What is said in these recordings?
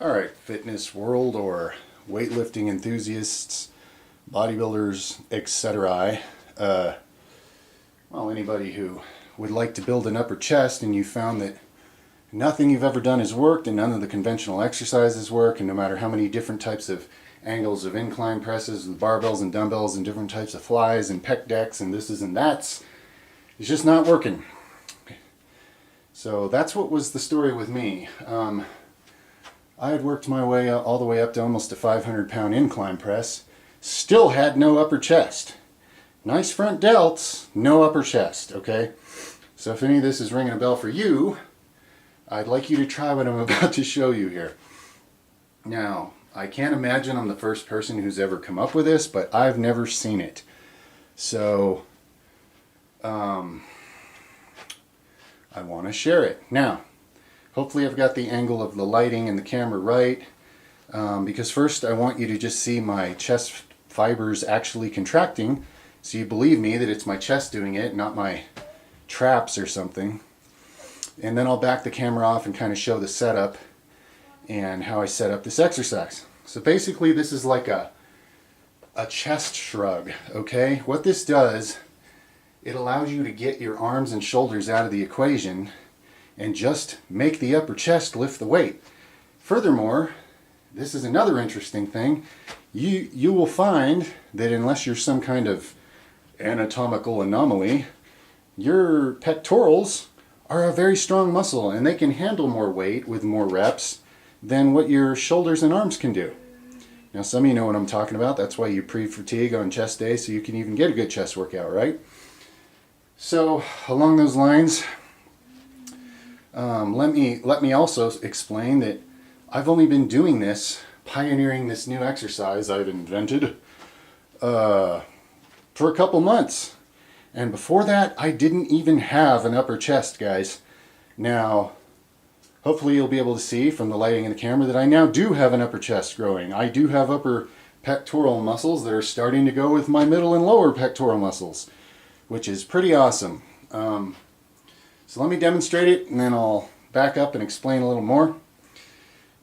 Alright, fitness world or weightlifting enthusiasts, bodybuilders, etc. Well, anybody who would like to build an upper chest and you found that nothing you've ever done has worked and none of the conventional exercises work, and no matter how many different types of angles of incline presses with barbells and dumbbells and different types of flies and pec decks and this's and that's, it's just not working. So that's what was the story with me. I had worked my way all the way up to almost a 500-pound incline press, still had no upper chest. Nice front delts, no upper chest, okay? So if any of this is ringing a bell for you, I'd like you to try what I'm about to show you here. Now, I can't imagine I'm the first person who's ever come up with this, but I've never seen it. So, I want to share it. Now, hopefully I've got the angle of the lighting and the camera right, because first I want you to just see my chest fibers actually contracting, so you believe me that it's my chest doing it, not my traps or something. And then I'll back the camera off and kind of show the setup and how I set up this exercise. So basically this is like a chest shrug, okay? What this does, it allows you to get your arms and shoulders out of the equation and just make the upper chest lift the weight. Furthermore, this is another interesting thing. You will find that unless you're some kind of anatomical anomaly, your pectorals are a very strong muscle and they can handle more weight with more reps than what your shoulders and arms can do. Now some of you know what I'm talking about. That's why you pre-fatigue on chest day so you can even get a good chest workout, right? So along those lines, let me also explain that I've only been doing this, pioneering this new exercise I've invented for a couple months. And before that, I didn't even have an upper chest, guys. Now, hopefully you'll be able to see from the lighting in the camera that I now do have an upper chest growing. I do have upper pectoral muscles that are starting to go with my middle and lower pectoral muscles, which is pretty awesome. So let me demonstrate it and then I'll back up and explain a little more.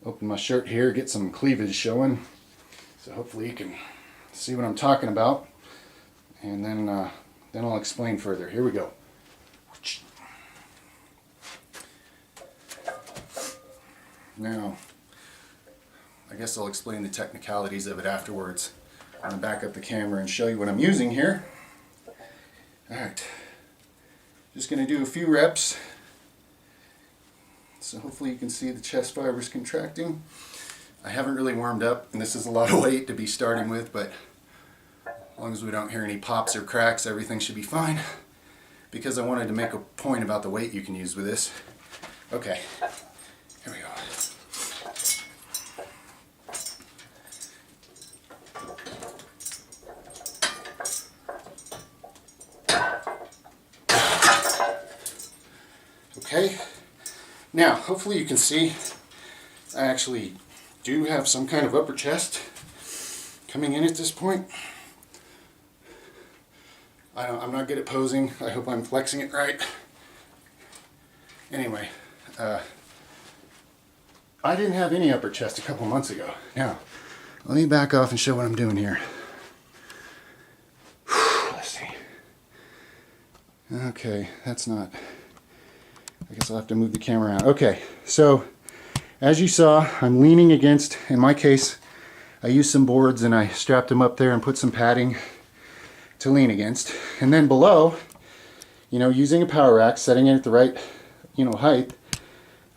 Open my shirt here, get some cleavage showing. So hopefully you can see what I'm talking about. And then I'll explain further. Here we go. Now, I guess I'll explain the technicalities of it afterwards. I'm going to back up the camera and show you what I'm using here. Alright, just going to do a few reps. So hopefully you can see the chest fibers contracting. I haven't really warmed up, and this is a lot of weight to be starting with, but as long as we don't hear any pops or cracks, everything should be fine. Because I wanted to make a point about the weight you can use with this. Okay, here we go. Okay, now hopefully you can see I actually do have some kind of upper chest coming in at this point. I'm not good at posing. I hope I'm flexing it right. Anyway, I didn't have any upper chest a couple months ago. Now, let me back off and show what I'm doing here. Let's see. Okay, that's not... I guess I'll have to move the camera around. Okay, so as you saw, I'm leaning against, in my case, I used some boards and I strapped them up there and put some padding to lean against. And then below, you know, using a power rack, setting it at the right, height,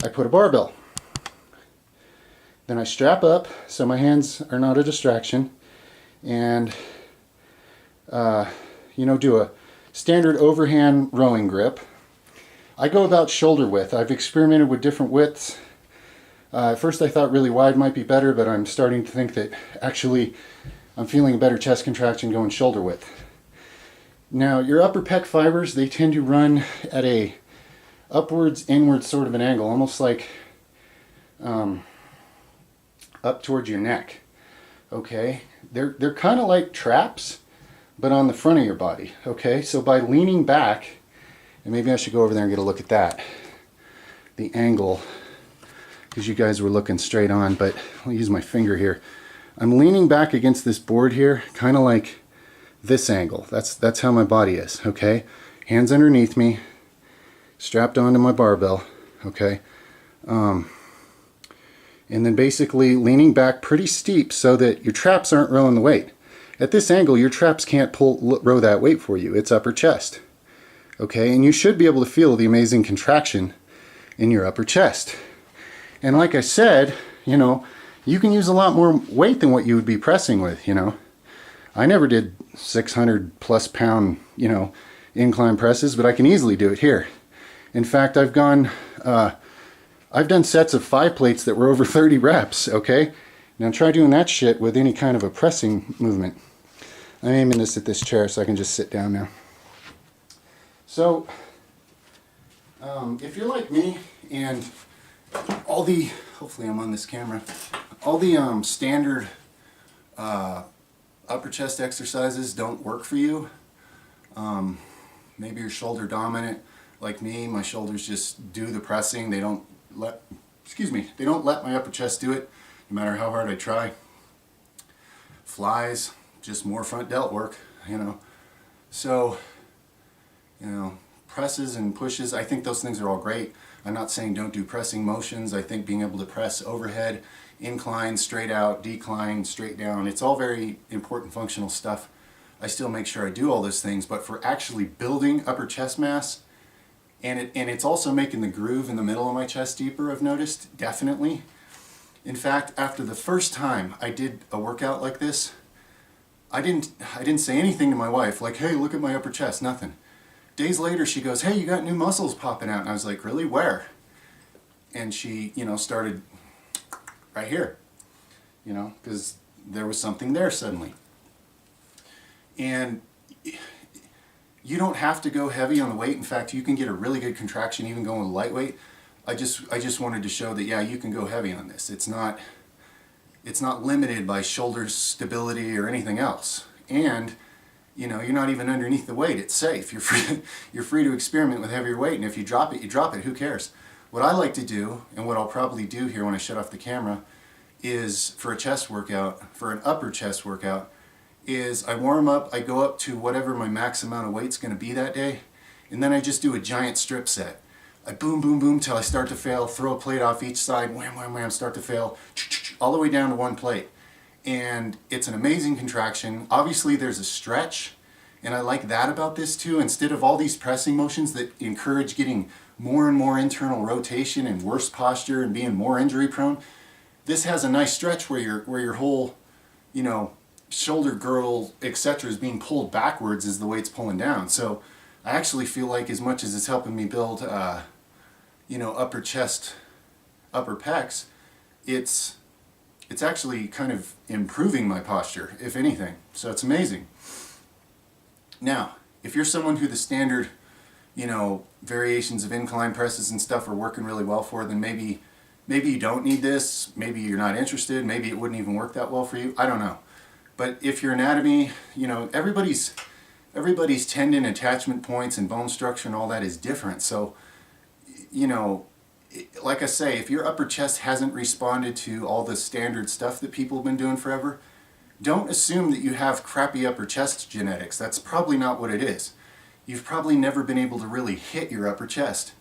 I put a barbell. Then I strap up so my hands are not a distraction and, do a standard overhand rowing grip. I go about shoulder width. I've experimented with different widths. At first I thought really wide might be better, but I'm starting to think that actually I'm feeling a better chest contraction going shoulder width. Now your upper pec fibers, they tend to run at a upwards inwards sort of an angle, almost like up towards your neck. Okay, they're kind of like traps, but on the front of your body. Okay, so by leaning back, and maybe I should go over there and get a look at that, the angle because you guys were looking straight on, but I'll use my finger here. I'm leaning back against this board here, kind of like this angle. That's how my body is, okay? Hands underneath me, strapped onto my barbell, okay? And then basically leaning back pretty steep so that your traps aren't rowing the weight. At this angle, your traps can't row that weight for you. It's upper chest, okay? And you should be able to feel the amazing contraction in your upper chest. And like I said, you know, you can use a lot more weight than what you would be pressing with, you know. I never did 600 plus pound, you know, incline presses, but I can easily do it here. In fact, I've done sets of 5 plates that were over 30 reps, okay? Now try doing that shit with any kind of a pressing movement. I'm aiming this at this chair so I can just sit down now. So, if you're like me and all the, hopefully I'm on this camera, all the standard upper chest exercises don't work for you. Maybe you're shoulder dominant like me. My shoulders just do the pressing. They don't let my upper chest do it no matter how hard I try. Flies, just more front delt work, you know. So, you know, presses and pushes, I think those things are all great. I'm not saying don't do pressing motions. I think being able to press overhead, incline, straight out, decline, straight down, it's all very important functional stuff. I still make sure I do all those things, but for actually building upper chest mass, and it's also making the groove in the middle of my chest deeper, I've noticed, definitely. In fact, after the first time I did a workout like this, I didn't say anything to my wife, like, hey, look at my upper chest, nothing. Days later, she goes, hey, you got new muscles popping out. And I was like, really, where? And she, you know, started right here, you know, because there was something there suddenly. And you don't have to go heavy on the weight. In fact, you can get a really good contraction even going with lightweight. I just wanted to show that, yeah, you can go heavy on this. It's not limited by shoulder stability or anything else. And you know, you're not even underneath the weight. It's safe. You're free to experiment with heavier weight, and if you drop it, you drop it. Who cares? What I like to do, and what I'll probably do here when I shut off the camera, is for a chest workout, for an upper chest workout, is I warm up, I go up to whatever my max amount of weight's going to be that day, and then I just do a giant strip set. I boom, boom, boom till I start to fail, throw a plate off each side, wham, wham, wham, start to fail, all the way down to one plate. And it's an amazing contraction. Obviously there's a stretch, and I like that about this too. Instead of all these pressing motions that encourage getting more and more internal rotation and worse posture and being more injury prone, this has a nice stretch where your whole, you know, shoulder girdle, etc. is being pulled backwards as the weight's pulling down. So I actually feel like as much as it's helping me build, you know, upper chest, upper pecs, it's actually kind of improving my posture, if anything. So it's amazing. Now, if you're someone who the standard, you know, variations of incline presses and stuff are working really well for, then maybe you don't need this, maybe you're not interested, maybe it wouldn't even work that well for you, I don't know. But if your anatomy, you know, everybody's tendon attachment points and bone structure and all that is different. So, you know, like I say, if your upper chest hasn't responded to all the standard stuff that people have been doing forever, don't assume that you have crappy upper chest genetics. That's probably not what it is. You've probably never been able to really hit your upper chest.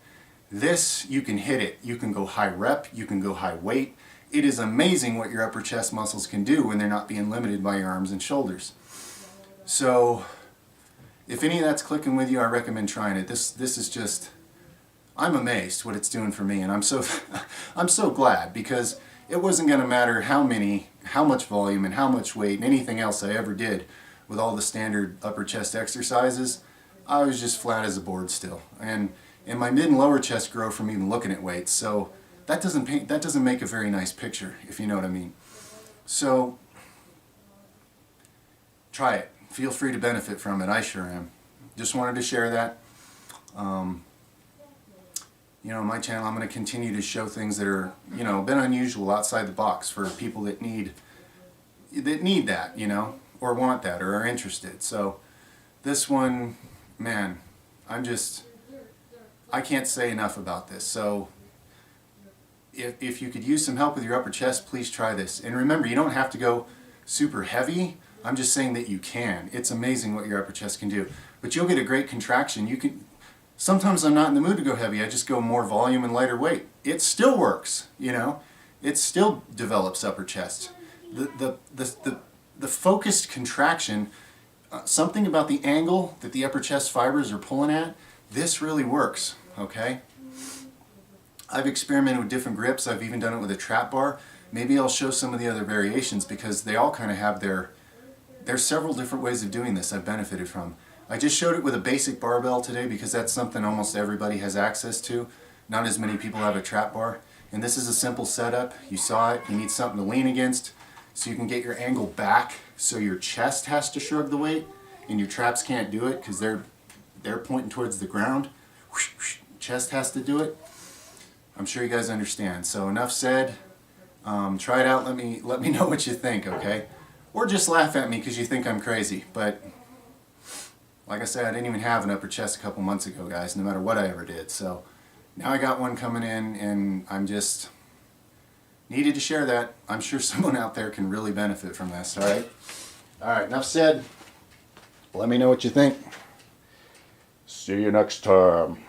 This, you can hit it. You can go high rep, you can go high weight. It is amazing what your upper chest muscles can do when they're not being limited by your arms and shoulders. So, if any of that's clicking with you, I recommend trying it. This is just, I'm amazed what it's doing for me, and I'm so glad, because it wasn't going to matter how much volume and how much weight and anything else I ever did with all the standard upper chest exercises. I was just flat as a board still, and my mid and lower chest grow from even looking at weights. So that doesn't make a very nice picture, if you know what I mean. So try it. Feel free to benefit from it. I sure am. Just wanted to share that. You know, on my channel, I'm going to continue to show things that are, you know, a bit unusual, outside the box for people that need that, you know, or want that, or are interested. So this one, man, I can't say enough about this. So if you could use some help with your upper chest, please try this. And remember, you don't have to go super heavy. I'm just saying that you can. It's amazing what your upper chest can do. But you'll get a great contraction. You can. Sometimes I'm not in the mood to go heavy. I just go more volume and lighter weight. It still works, you know. It still develops upper chest. The focused contraction, something about the angle that the upper chest fibers are pulling at, this really works, okay? I've experimented with different grips. I've even done it with a trap bar. Maybe I'll show some of the other variations because they all kind of have there's several different ways of doing this I've benefited from. I just showed it with a basic barbell today because that's something almost everybody has access to. Not as many people have a trap bar. And this is a simple setup. You saw it. You need something to lean against so you can get your angle back so your chest has to shrug the weight and your traps can't do it because they're pointing towards the ground. Chest has to do it. I'm sure you guys understand. So enough said. Try it out. Let me know what you think, okay? Or just laugh at me because you think I'm crazy. But like I said, I didn't even have an upper chest a couple months ago, guys, no matter what I ever did. So now I got one coming in, and I'm just needed to share that. I'm sure someone out there can really benefit from this, all right? All right, enough said. Let me know what you think. See you next time.